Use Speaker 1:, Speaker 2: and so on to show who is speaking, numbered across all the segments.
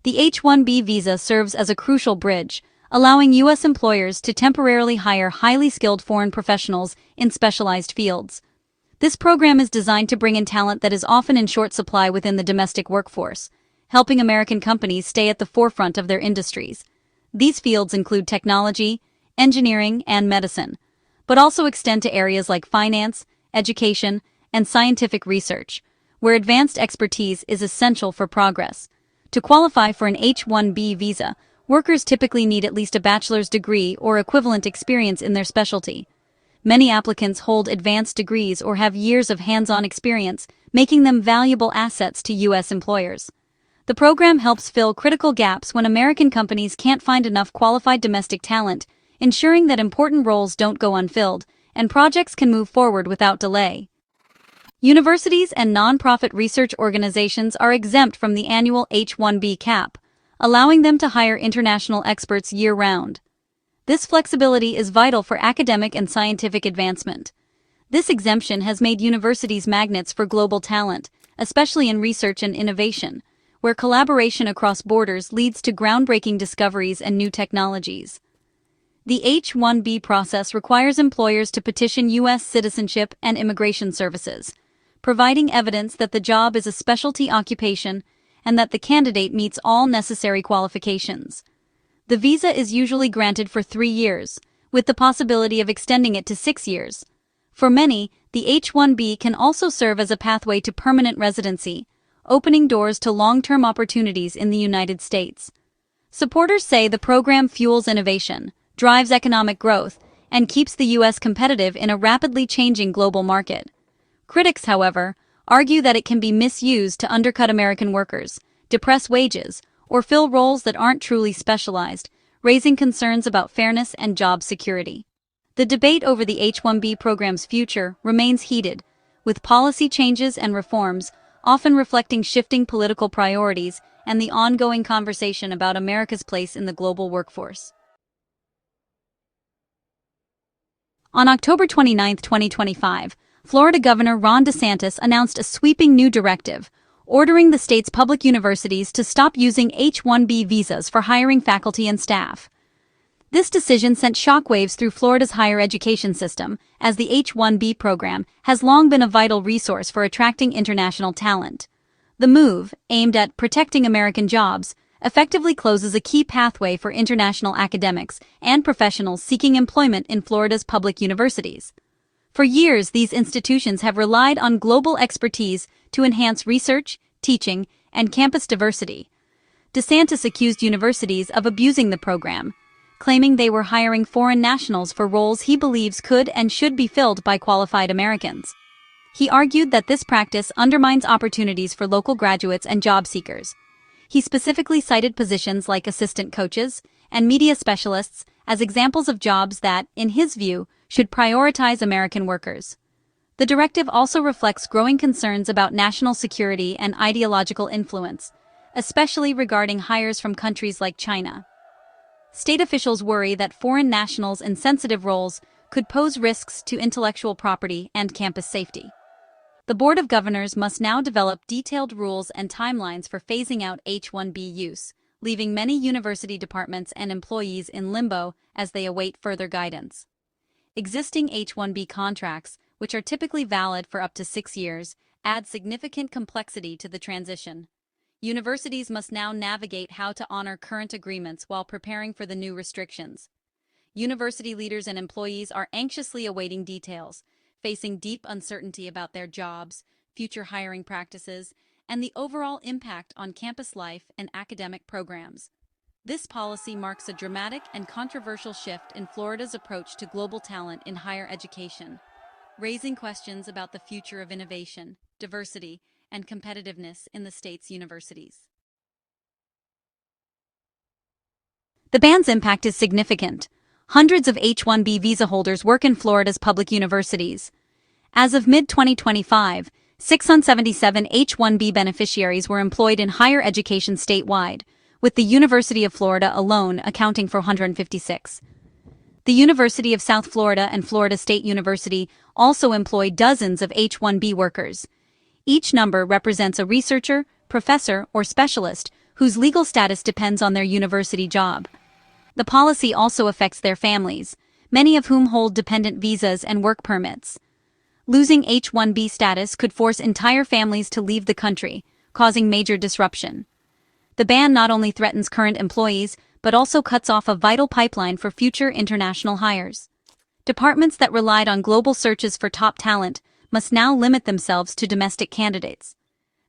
Speaker 1: The H-1B visa serves as a crucial bridge, allowing U.S. employers to temporarily hire highly skilled foreign professionals in specialized fields. This program is designed to bring in talent that is often in short supply within the domestic workforce, helping American companies stay at the forefront of their industries. These fields include technology, engineering, and medicine, but also extend to areas like finance, education, and scientific research, where advanced expertise is essential for progress. To qualify for an H-1B visa, workers typically need at least a bachelor's degree or equivalent experience in their specialty. Many applicants hold advanced degrees or have years of hands-on experience, making them valuable assets to U.S. employers. The program helps fill critical gaps when American companies can't find enough qualified domestic talent, ensuring that important roles don't go unfilled and projects can move forward without delay. Universities and nonprofit research organizations are exempt from the annual H-1B cap, allowing them to hire international experts year-round. This flexibility is vital for academic and scientific advancement. This exemption has made universities magnets for global talent, especially in research and innovation, where collaboration across borders leads to groundbreaking discoveries and new technologies. The H-1B process requires employers to petition U.S. Citizenship and Immigration Services, providing evidence that the job is a specialty occupation and that the candidate meets all necessary qualifications. The visa is usually granted for 3 years, with the possibility of extending it to 6 years. For many, the H-1B can also serve as a pathway to permanent residency, opening doors to long-term opportunities in the United States. Supporters say the program fuels innovation, drives economic growth, and keeps the U.S. competitive in a rapidly changing global market. Critics, however, argue that it can be misused to undercut American workers, depress wages, or fill roles that aren't truly specialized, raising concerns about fairness and job security. The debate over the H-1B program's future remains heated, with policy changes and reforms often reflecting shifting political priorities and the ongoing conversation about America's place in the global workforce. On October 29, 2025, Florida Governor Ron DeSantis announced a sweeping new directive, ordering the state's public universities to stop using H-1B visas for hiring faculty and staff. This decision sent shockwaves through Florida's higher education system, as the H-1B program has long been a vital resource for attracting international talent. The move, aimed at protecting American jobs, effectively closes a key pathway for international academics and professionals seeking employment in Florida's public universities. For years, these institutions have relied on global expertise to enhance research, teaching, and campus diversity. DeSantis accused universities of abusing the program, claiming they were hiring foreign nationals for roles he believes could and should be filled by qualified Americans. He argued that this practice undermines opportunities for local graduates and job seekers. He specifically cited positions like assistant coaches and media specialists as examples of jobs that, in his view, should prioritize American workers. The directive also reflects growing concerns about national security and ideological influence, especially regarding hires from countries like China. State officials worry that foreign nationals in sensitive roles could pose risks to intellectual property and campus safety. The Board of Governors must now develop detailed rules and timelines for phasing out H-1B use, leaving many university departments and employees in limbo as they await further guidance. Existing H-1B contracts, which are typically valid for up to 6 years, add significant complexity to the transition. Universities must now navigate how to honor current agreements while preparing for the new restrictions. University leaders and employees are anxiously awaiting details, facing deep uncertainty about their jobs, future hiring practices, and the overall impact on campus life and academic programs. This policy marks a dramatic and controversial shift in Florida's approach to global talent in higher education, raising questions about the future of innovation, diversity, and competitiveness in the state's universities. The ban's impact is significant. Hundreds of H-1B visa holders work in Florida's public universities. As of mid-2025, 677 H-1B beneficiaries were employed in higher education statewide, with the University of Florida alone accounting for 156. The University of South Florida and Florida State University also employ dozens of H-1B workers. Each number represents a researcher, professor, or specialist whose legal status depends on their university job. The policy also affects their families, many of whom hold dependent visas and work permits. Losing H-1B status could force entire families to leave the country, causing major disruption. The ban not only threatens current employees, but also cuts off a vital pipeline for future international hires. Departments that relied on global searches for top talent must now limit themselves to domestic candidates.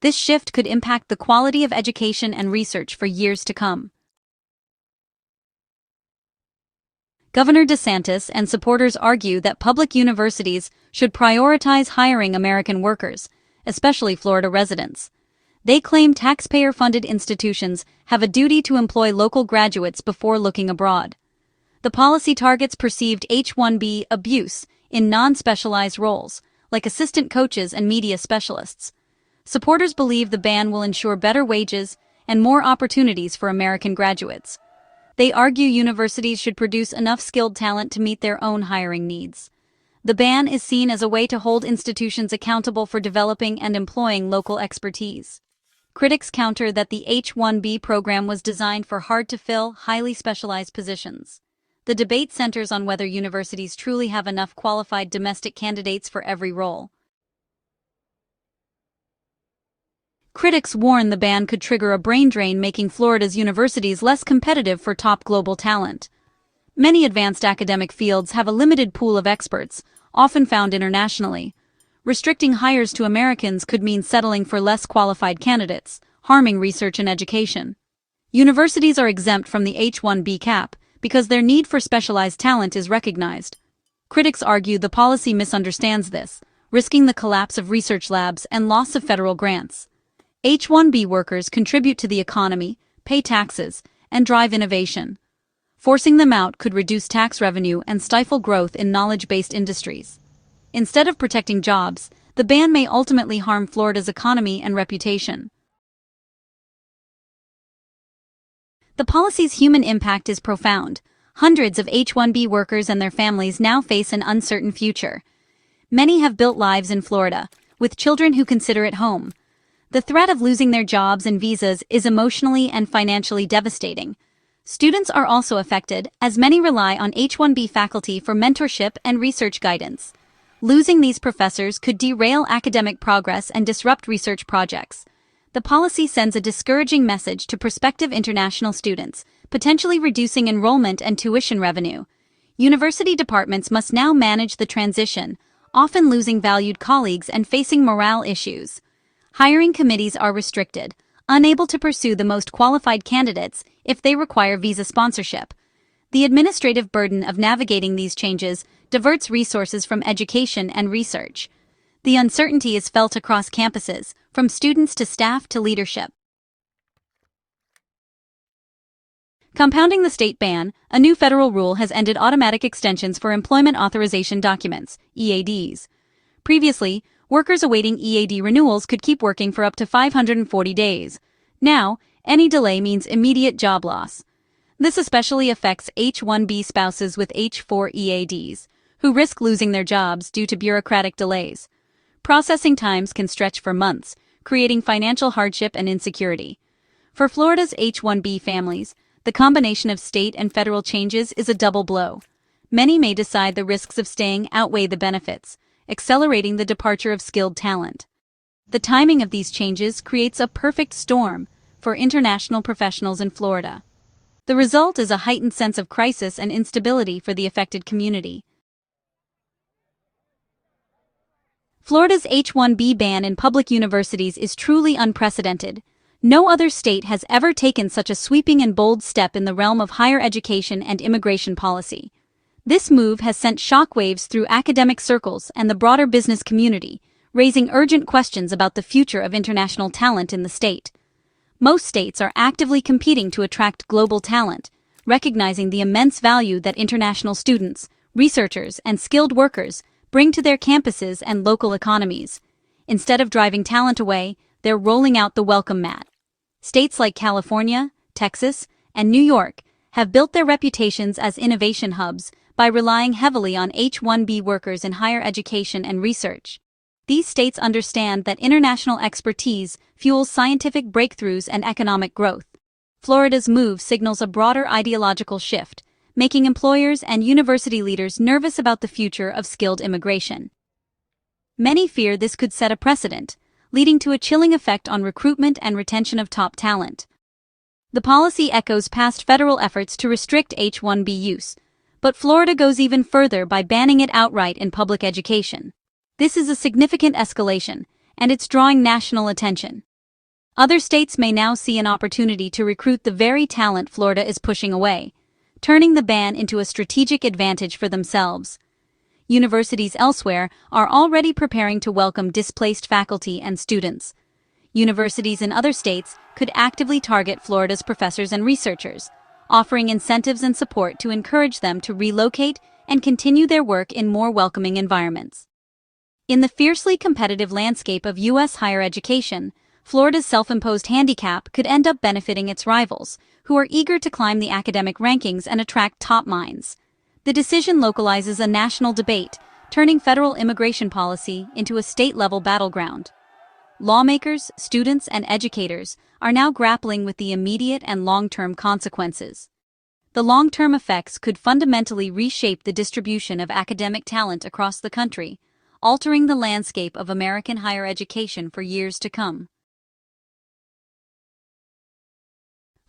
Speaker 1: This shift could impact the quality of education and research for years to come. Governor DeSantis and supporters argue that public universities should prioritize hiring American workers, especially Florida residents. They claim taxpayer-funded institutions have a duty to employ local graduates before looking abroad. The policy targets perceived H-1B abuse in non-specialized roles, like assistant coaches and media specialists. Supporters believe the ban will ensure better wages and more opportunities for American graduates. They argue universities should produce enough skilled talent to meet their own hiring needs. The ban is seen as a way to hold institutions accountable for developing and employing local expertise. Critics counter that the H-1B program was designed for hard-to-fill, highly specialized positions. The debate centers on whether universities truly have enough qualified domestic candidates for every role. Critics warn the ban could trigger a brain drain, making Florida's universities less competitive for top global talent. Many advanced academic fields have a limited pool of experts, often found internationally. Restricting hires to Americans could mean settling for less qualified candidates, harming research and education. Universities are exempt from the H-1B cap because their need for specialized talent is recognized. Critics argue the policy misunderstands this, risking the collapse of research labs and loss of federal grants. H-1B workers contribute to the economy, pay taxes, and drive innovation. Forcing them out could reduce tax revenue and stifle growth in knowledge-based industries. Instead of protecting jobs, the ban may ultimately harm Florida's economy and reputation. The policy's human impact is profound. Hundreds of H-1B workers and their families now face an uncertain future. Many have built lives in Florida, with children who consider it home. The threat of losing their jobs and visas is emotionally and financially devastating. Students are also affected, as many rely on H-1B faculty for mentorship and research guidance. Losing these professors could derail academic progress and disrupt research projects. The policy sends a discouraging message to prospective international students, potentially reducing enrollment and tuition revenue. University departments must now manage the transition, often losing valued colleagues and facing morale issues. Hiring committees are restricted, unable to pursue the most qualified candidates if they require visa sponsorship. The administrative burden of navigating these changes diverts resources from education and research. The uncertainty is felt across campuses, from students to staff to leadership. Compounding the state ban, a new federal rule has ended automatic extensions for employment authorization documents, EADs. Previously, workers awaiting EAD renewals could keep working for up to 540 days. Now, any delay means immediate job loss. This especially affects H-1B spouses with H-4 EADs, who risk losing their jobs due to bureaucratic delays. Processing times can stretch for months, creating financial hardship and insecurity. For Florida's H-1B families, the combination of state and federal changes is a double blow. Many may decide the risks of staying outweigh the benefits, accelerating the departure of skilled talent. The timing of these changes creates a perfect storm for international professionals in Florida. The result is a heightened sense of crisis and instability for the affected community. Florida's H-1B ban in public universities is truly unprecedented. No other state has ever taken such a sweeping and bold step in the realm of higher education and immigration policy. This move has sent shockwaves through academic circles and the broader business community, raising urgent questions about the future of international talent in the state. Most states are actively competing to attract global talent, recognizing the immense value that international students, researchers, and skilled workers bring to their campuses and local economies. Instead of driving talent away, they're rolling out the welcome mat. States like California, Texas, and New York have built their reputations as innovation hubs by relying heavily on H-1B workers in higher education and research. These states understand that international expertise fuels scientific breakthroughs and economic growth. Florida's move signals a broader ideological shift, making employers and university leaders nervous about the future of skilled immigration. Many fear this could set a precedent, leading to a chilling effect on recruitment and retention of top talent. The policy echoes past federal efforts to restrict H-1B use, but Florida goes even further by banning it outright in public education. This is a significant escalation, and it's drawing national attention. Other states may now see an opportunity to recruit the very talent Florida is pushing away, turning the ban into a strategic advantage for themselves. Universities elsewhere are already preparing to welcome displaced faculty and students. Universities in other states could actively target Florida's professors and researchers, offering incentives and support to encourage them to relocate and continue their work in more welcoming environments. In the fiercely competitive landscape of U.S. higher education, Florida's self-imposed handicap could end up benefiting its rivals, who are eager to climb the academic rankings and attract top minds. The decision localizes a national debate, turning federal immigration policy into a state-level battleground. Lawmakers, students, and educators are now grappling with the immediate and long-term consequences. The long-term effects could fundamentally reshape the distribution of academic talent across the country, altering the landscape of American higher education for years to come.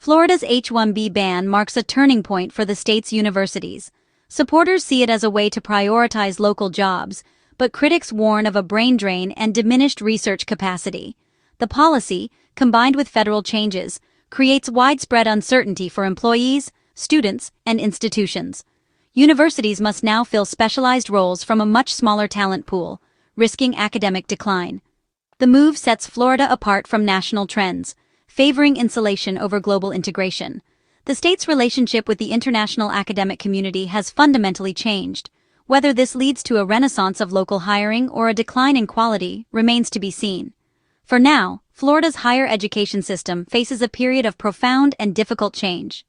Speaker 1: Florida's H-1B ban marks a turning point for the state's universities. Supporters see it as a way to prioritize local jobs, but critics warn of a brain drain and diminished research capacity. The policy, combined with federal changes, creates widespread uncertainty for employees, students, and institutions. Universities must now fill specialized roles from a much smaller talent pool, risking academic decline. The move sets Florida apart from national trends, favoring insulation over global integration. The state's relationship with the international academic community has fundamentally changed. Whether this leads to a renaissance of local hiring or a decline in quality remains to be seen. For now, Florida's higher education system faces a period of profound and difficult change.